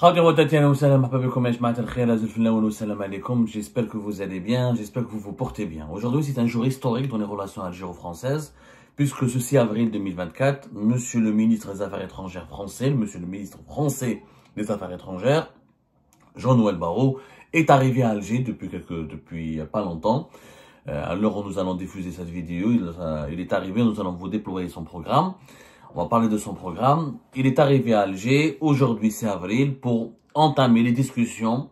J'espère que vous allez bien, j'espère que vous vous portez bien. Aujourd'hui, c'est un jour historique dans les relations algéro-françaises, puisque ce 6 avril 2024, Monsieur le ministre des Affaires étrangères français, Monsieur le ministre français des Affaires étrangères, Jean-Noël Barrot, est arrivé à Alger depuis pas longtemps. À l'heure où nous allons diffuser cette vidéo, il est arrivé, nous allons vous déployer son programme. On va parler de son programme. Il est arrivé à Alger, aujourd'hui 6 avril, pour entamer les discussions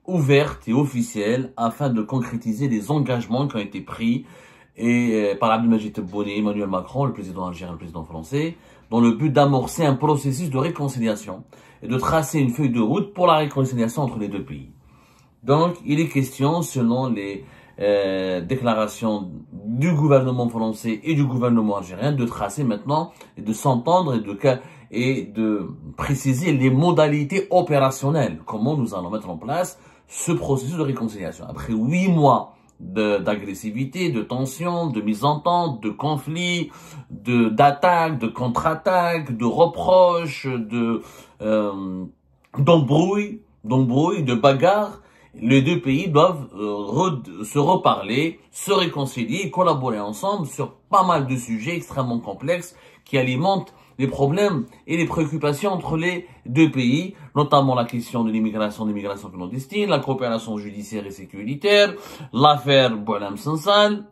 ouvertes et officielles afin de concrétiser les engagements qui ont été pris par Abdelmadjid Tebboune et Emmanuel Macron, le président algérien et le président français, dans le but d'amorcer un processus de réconciliation et de tracer une feuille de route pour la réconciliation entre les deux pays. Donc, il est question, selon les déclaration du gouvernement français et du gouvernement algérien, de tracer maintenant et de s'entendre et de préciser les modalités opérationnelles, comment nous allons mettre en place ce processus de réconciliation. Après 8 mois d'agressivité, de tension, de mésentente, de conflits, d'attaques, de contre-attaques, de reproches, d'embrouilles, de bagarres, les deux pays doivent se reparler, se réconcilier et collaborer ensemble sur pas mal de sujets extrêmement complexes qui alimentent les problèmes et les préoccupations entre les deux pays, notamment la question de l'immigration clandestine, la coopération judiciaire et sécuritaire, l'affaire Boualem Sansal,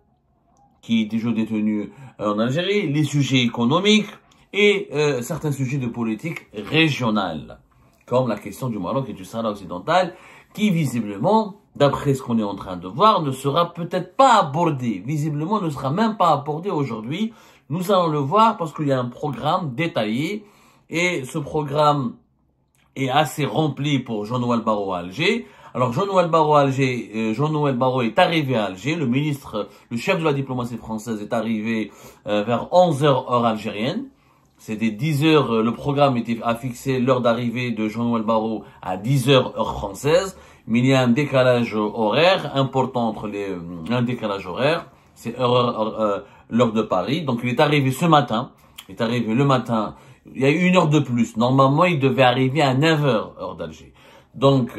qui est déjà détenu en Algérie, les sujets économiques et certains sujets de politique régionale, comme la question du Maroc et du Sahara occidental, qui visiblement, d'après ce qu'on est en train de voir, ne sera peut-être pas abordé. Visiblement, ne sera même pas abordé aujourd'hui. Nous allons le voir parce qu'il y a un programme détaillé et ce programme est assez rempli pour Jean-Noël Barrot à Alger. Alors, Jean-Noël Barrot est arrivé à Alger. Le chef de la diplomatie française est arrivé vers 11h heure algérienne. C'était 10h, le programme a fixé l'heure d'arrivée de Jean-Noël Barrot à 10h heure française, mais il y a un décalage horaire important un décalage horaire, c'est l'heure de Paris. Donc il est arrivé ce matin, il y a 1 heure de plus. Normalement, il devait arriver à 9h heure d'Alger. Donc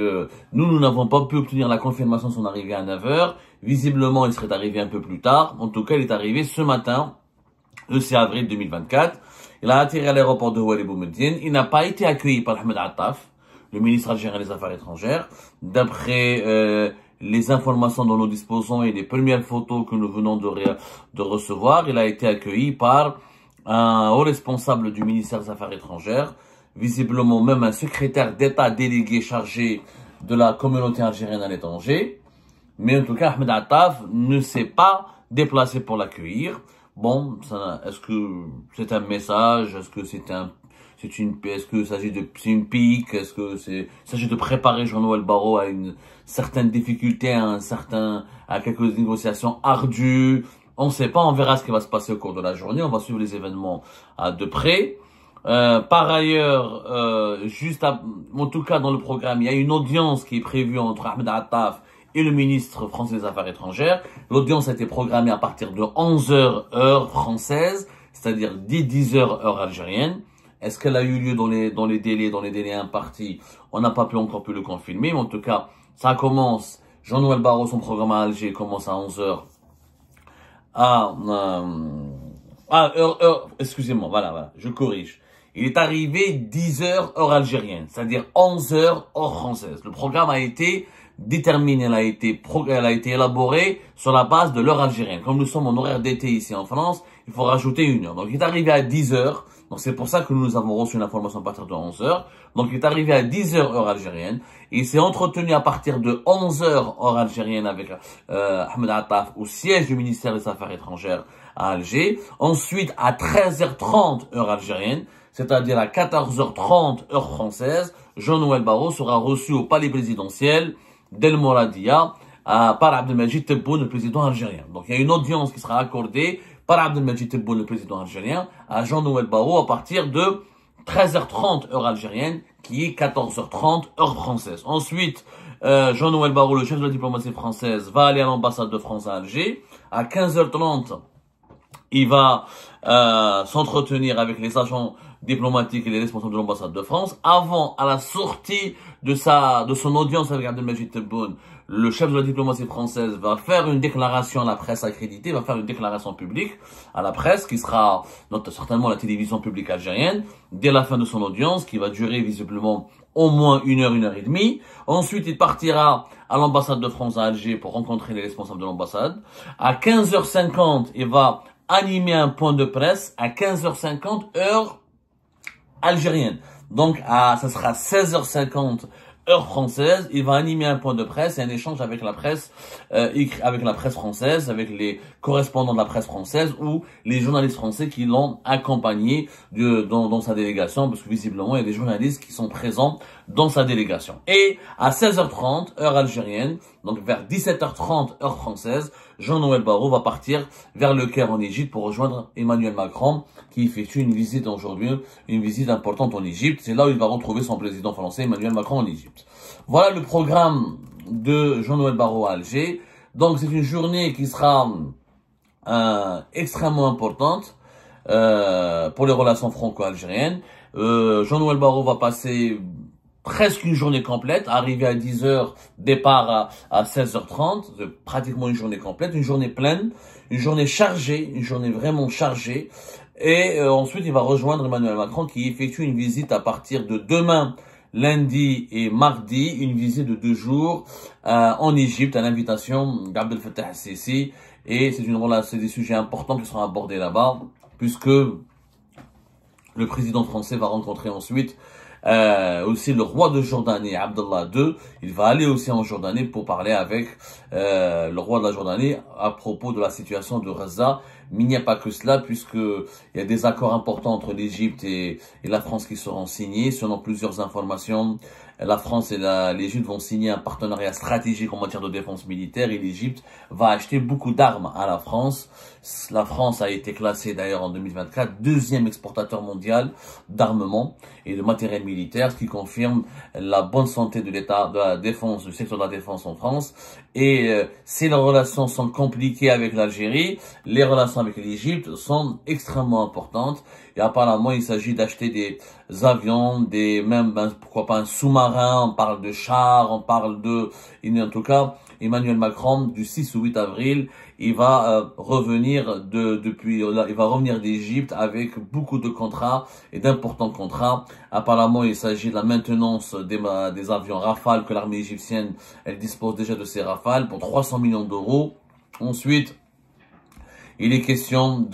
nous n'avons pas pu obtenir la confirmation de son arrivée à 9h. Visiblement, il serait arrivé un peu plus tard. En tout cas, il est arrivé ce matin, le 6 avril 2024. Il a atterri à l'aéroport de Ouali Boumediene. Il n'a pas été accueilli par Ahmed Attaf, le ministre algérien des Affaires étrangères. D'après les informations dont nous disposons et les premières photos que nous venons de recevoir, il a été accueilli par un haut responsable du ministère des Affaires étrangères, visiblement même un secrétaire d'État délégué chargé de la communauté algérienne à l'étranger. Mais en tout cas, Ahmed Attaf ne s'est pas déplacé pour l'accueillir. Bon, est-ce que c'est un message? Est-ce que c'est une pique? Est-ce que il s'agit de préparer Jean-Noël Barrot à une certaine difficulté, à quelques négociations ardues? On ne sait pas, on verra ce qui va se passer au cours de la journée. On va suivre les événements de près. Par ailleurs, en tout cas dans le programme, il y a une audience qui est prévue entre Ahmed Attaf et le ministre français des Affaires étrangères. L'audience a été programmée à partir de 11h heure française, c'est-à-dire dès 10h heure algérienne. Est-ce qu'elle a eu lieu dans les délais impartis? On n'a pas encore pu le confirmer, mais en tout cas, ça commence. Jean-Noël Barrot, son programme à Alger commence à 11h. Excusez-moi, voilà, je corrige. Il est arrivé 10h heure algérienne, c'est-à-dire 11h heure française. Le programme a été déterminée, elle a été élaborée sur la base de l'heure algérienne. Comme nous sommes en horaire d'été ici en France, il faut rajouter 1 heure. Donc il est arrivé à 10h. Donc c'est pour ça que nous avons reçu une information à partir de 11h. Donc il est arrivé à 10h heure algérienne. Et il s'est entretenu à partir de 11h heure algérienne avec Ahmed Attaf au siège du ministère des Affaires étrangères à Alger. Ensuite à 13h30 heure algérienne, c'est-à-dire à 14h30 heure française, Jean-Noël Barrot sera reçu au palais présidentiel d'El Mouradia par Abdelmadjid Tebboune, le président algérien. Donc il y a une audience qui sera accordée par Abdelmadjid Tebboune, le président algérien, à Jean-Noël Barrot à partir de 13h30 heure algérienne, qui est 14h30 heure française. Ensuite, Jean-Noël Barrot, le chef de la diplomatie française, va aller à l'ambassade de France à Alger. À 15h30, il va s'entretenir avec les agents diplomatiques et les responsables de l'ambassade de France. Avant, à la sortie de son audience avec Abdelmajid Tebboune, le chef de la diplomatie française va faire une déclaration à la presse accréditée, va faire une déclaration publique à la presse qui sera certainement la télévision publique algérienne dès la fin de son audience, qui va durer visiblement au moins 1 heure et demie. Ensuite, il partira à l'ambassade de France à Alger pour rencontrer les responsables de l'ambassade. À 15h50, il va animer un point de presse à 15h50 heure algérienne. Donc, ça sera 16h50 heure française. Il va animer un point de presse et un échange avec la presse, française, avec les correspondants de la presse française ou les journalistes français qui l'ont accompagné dans sa délégation, parce que visiblement, il y a des journalistes qui sont présents dans sa délégation. Et à 16h30, heure algérienne, donc vers 17h30, heure française, Jean-Noël Barrot va partir vers le Caire en Égypte pour rejoindre Emmanuel Macron, qui effectue une visite aujourd'hui, une visite importante en Égypte. C'est là où il va retrouver son président français, Emmanuel Macron, en Égypte. Voilà le programme de Jean-Noël Barrot à Alger. Donc c'est une journée qui sera extrêmement importante pour les relations franco-algériennes. Jean-Noël Barrot va passer presque une journée complète, arrivé à 10h, départ à 16h30, pratiquement une journée complète, une journée pleine, une journée chargée, une journée vraiment chargée. Et ensuite, il va rejoindre Emmanuel Macron qui effectue une visite à partir de demain, lundi et mardi, une visite de 2 jours en Égypte à l'invitation d'Abdel Fattah el-Sisi. Et c'est des sujets importants qui seront abordés là-bas, puisque le président français va rencontrer ensuite aussi le roi de Jordanie, Abdallah II. Il va aller aussi en Jordanie pour parler avec le roi de la Jordanie à propos de la situation de Gaza. Mais il n'y a pas que cela, puisqu'il y a des accords importants entre l'Égypte et la France qui seront signés. Selon plusieurs informations, la France et l'Égypte vont signer un partenariat stratégique en matière de défense militaire et l'Égypte va acheter beaucoup d'armes à la France. La France a été classée d'ailleurs en 2024 deuxième exportateur mondial d'armement et de matériel militaire, ce qui confirme la bonne santé de l'État de la défense, du secteur de la défense en France. Et si les relations sont compliquées avec l'Algérie, les relations avec l'Égypte sont extrêmement importantes. Et apparemment, il s'agit d'acheter des avions, pourquoi pas un sous-marin, on parle de chars, en tout cas, Emmanuel Macron, du 6 au 8 avril, il va revenir d'Égypte avec beaucoup de contrats et d'importants contrats. Apparemment, il s'agit de la maintenance des avions Rafale que l'armée égyptienne, elle dispose déjà de ces Rafales pour 300 millions d'euros. Ensuite, il est question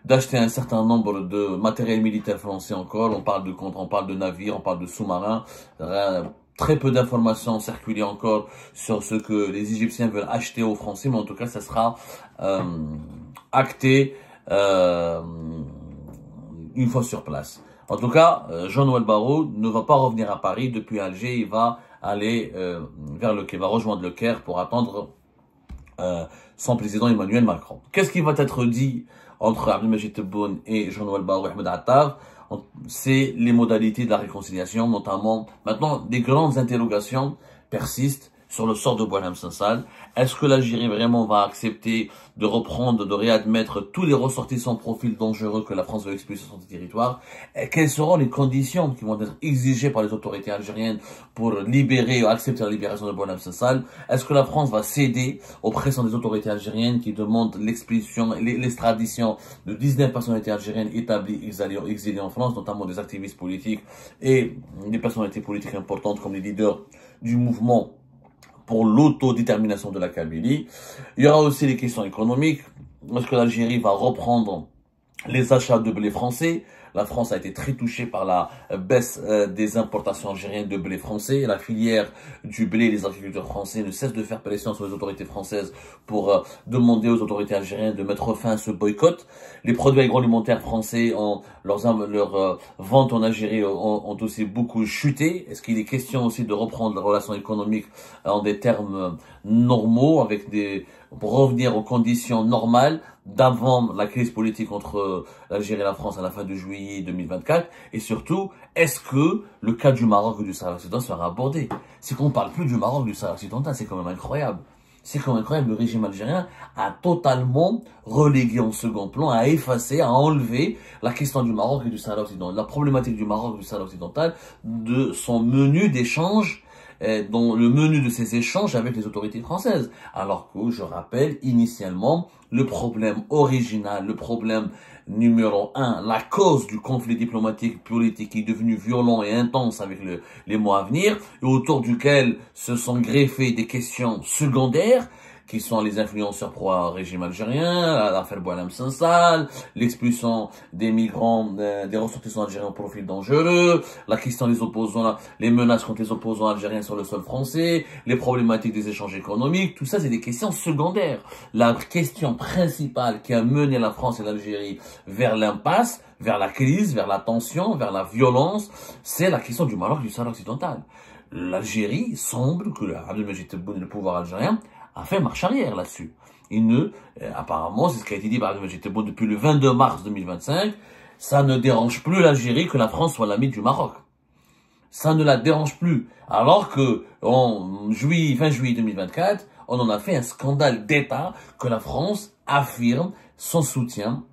d'acheter un certain nombre de matériel militaire français encore. On parle de navires, on parle de sous-marins. Très peu d'informations circulent encore sur ce que les Égyptiens veulent acheter aux Français, mais en tout cas, ça sera acté une fois sur place. En tout cas, Jean-Noël Barrot ne va pas revenir à Paris depuis Alger. Il va aller vers le Caire, va rejoindre le Caire pour attendre son président Emmanuel Macron. Qu'est-ce qui va être dit entre Abdelmajid Tebboune et Jean-Noël Barrot et Ahmed Attar? C'est les modalités de la réconciliation, notamment. Maintenant, des grandes interrogations persistent sur le sort de Boualem Sansal. Est-ce que l'Algérie vraiment va accepter de reprendre, de réadmettre tous les ressortissants profils dangereux que la France veut expulser sur son territoire? Et quelles seront les conditions qui vont être exigées par les autorités algériennes pour libérer ou accepter la libération de Boualem Sansal? Est-ce que la France va céder aux pressions des autorités algériennes qui demandent l'extradition de 19 personnalités algériennes établies, exilées en France, notamment des activistes politiques et des personnalités politiques importantes comme les leaders du mouvement pour l'autodétermination de la Kabylie? Il y aura aussi les questions économiques. Est-ce que l'Algérie va reprendre les achats de blé français? La France a été très touchée par la baisse des importations algériennes de blé français. La filière du blé, les agriculteurs français ne cessent de faire pression sur les autorités françaises pour demander aux autorités algériennes de mettre fin à ce boycott. Les produits agroalimentaires français, leurs ventes en Algérie ont aussi beaucoup chuté. Est-ce qu'il est question aussi de reprendre les relations économiques en des termes normaux, pour revenir aux conditions normales d'avant la crise politique entre l'Algérie et la France à la fin de juillet 2024? Et surtout, est-ce que le cas du Maroc et du Sahara occidental sera abordé? C'est qu'on ne parle plus du Maroc et du Sahara occidental, c'est quand même incroyable. c'est quand même incroyable, le régime algérien a totalement relégué en second plan, a effacé, a enlevé la question du Maroc et du Sahara occidental, la problématique du Maroc et du Sahara occidental de son menu d'échange, dans le menu de ces échanges avec les autorités françaises. Alors que, je rappelle, initialement, le problème original, le problème numéro un, la cause du conflit diplomatique politique qui est devenu violent et intense avec les mois à venir, et autour duquel se sont greffées des questions secondaires, qui sont les influenceurs pro-régime algérien, l'affaire Boualem Sansal, l'expulsion des migrants, des ressortissants algériens au profil dangereux, la question des opposants, les menaces contre les opposants algériens sur le sol français, les problématiques des échanges économiques, tout ça c'est des questions secondaires. La question principale qui a mené la France et l'Algérie vers l'impasse, vers la crise, vers la tension, vers la violence, c'est la question du Maroc et du Sahara occidental. L'Algérie semble que Abdelmajid Tebboune et le pouvoir algérien a fait marche arrière là-dessus. Apparemment, c'est ce qui a été dit par Abdelmajid Tebboune depuis le 22 mars 2025, ça ne dérange plus l'Algérie que la France soit l'ami du Maroc. Ça ne la dérange plus. Alors que, fin juillet 2024, on en a fait un scandale d'État que la France affirme son soutien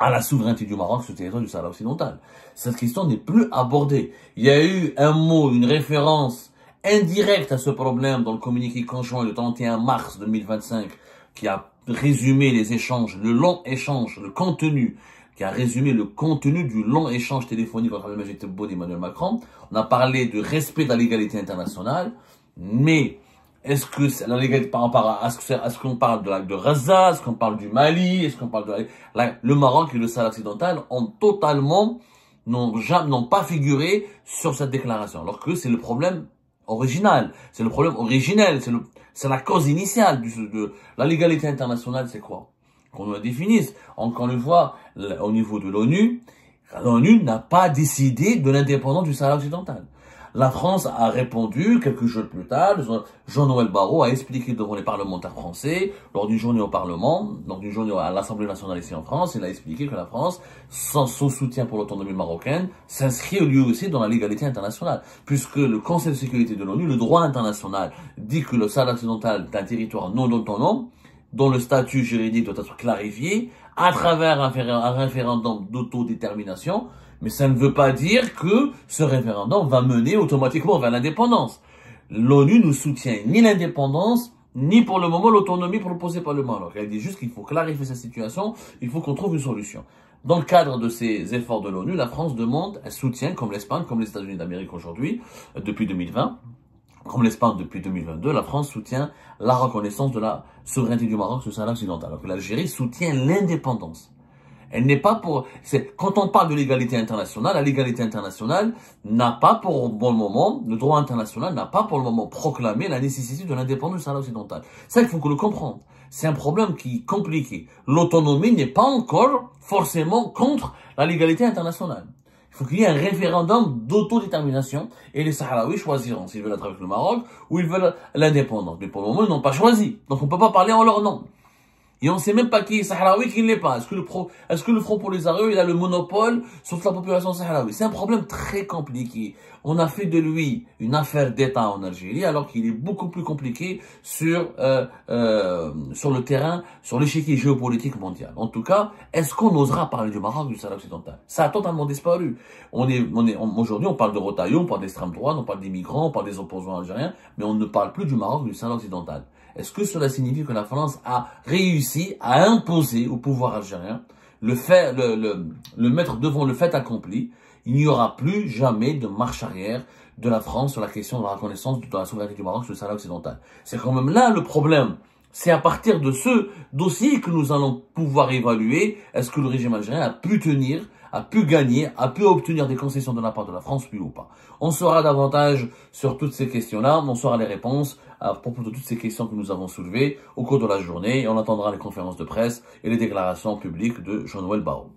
à la souveraineté du Maroc sur le territoire du Sahara occidental. Cette question n'est plus abordée. Il y a eu un mot, une référence indirecte à ce problème dans le communiqué conjoint le 31 mars 2025 qui a résumé les échanges, le long échange, le contenu, qui a résumé le contenu du long échange téléphonique entre Abdelmajid Tebboune et Emmanuel Macron. On a parlé de respect de la légalité internationale, mais est-ce que la légalité par rapport à ce qu'on parle de Gaza, est-ce qu'on parle du Mali, est-ce qu'on parle de le Maroc et le Sahara occidental n'ont pas figuré sur cette déclaration, alors que c'est le problème original, c'est le problème originel, c'est la cause initiale de la légalité internationale, c'est quoi? Qu'on nous la définisse. Encore une fois, au niveau de l'ONU n'a pas décidé de l'indépendance du Sahara occidental. La France a répondu quelques jours plus tard. Jean-Noël Barrot a expliqué devant les parlementaires français, lors d'une journée au Parlement, lors d'une journée à l'Assemblée nationale ici en France, il a expliqué que la France, sans son soutien pour l'autonomie marocaine, s'inscrit lui aussi dans la légalité internationale. Puisque le Conseil de sécurité de l'ONU, le droit international, dit que le Sahara occidental est un territoire non autonome, dont le statut juridique doit être clarifié à travers un référendum d'autodétermination, mais ça ne veut pas dire que ce référendum va mener automatiquement vers l'indépendance. L'ONU ne soutient ni l'indépendance, ni pour le moment l'autonomie proposée par le Maroc. Elle dit juste qu'il faut clarifier cette situation, il faut qu'on trouve une solution. Dans le cadre de ces efforts de l'ONU, la France demande, elle soutient, comme l'Espagne, comme les États-Unis d'Amérique aujourd'hui, depuis 2020, comme l'Espagne depuis 2022, la France soutient la reconnaissance de la souveraineté du Maroc sur le Sahara occidental, alors que l'Algérie soutient l'indépendance. Elle n'est pas pour... Quand on parle de l'égalité internationale, la légalité internationale n'a pas pour le moment, le droit international n'a pas pour le moment proclamé la nécessité de l'indépendance du Sahara occidental. Ça, il faut que le comprendre. C'est un problème qui est compliqué. L'autonomie n'est pas encore forcément contre la légalité internationale. Il faut qu'il y ait un référendum d'autodétermination et les Sahraouis choisiront s'ils veulent être avec le Maroc ou ils veulent l'indépendance. Mais pour le moment, ils n'ont pas choisi. Donc on ne peut pas parler en leur nom. Et on ne sait même pas qui est Sahraoui, qui ne l'est pas. Est-ce que le Front Polisario, il a le monopole sur toute la population sahraoui? C'est un problème très compliqué. On a fait de lui une affaire d'État en Algérie, alors qu'il est beaucoup plus compliqué sur le terrain, sur l'échiquier géopolitique mondial. En tout cas, est-ce qu'on osera parler du Maroc du Sahara occidental? Ça a totalement disparu. Aujourd'hui, on parle de Rotaillot, on parle d'extrême droite, on parle des migrants, on parle des opposants algériens, mais on ne parle plus du Maroc du Sahara occidental. Est-ce que cela signifie que la France a réussi à imposer au pouvoir algérien le mettre devant le fait accompli? Il n'y aura plus jamais de marche arrière de la France sur la question de la reconnaissance de la souveraineté du Maroc sur le Sahara occidental. C'est quand même là le problème. C'est à partir de ce dossier que nous allons pouvoir évaluer est-ce que le régime algérien a pu tenir, a pu gagner, a pu obtenir des concessions de la part de la France, oui ou pas. On saura davantage sur toutes ces questions-là, on saura les réponses à propos de toutes ces questions que nous avons soulevées au cours de la journée et on attendra les conférences de presse et les déclarations publiques de Jean-Noël Barrot.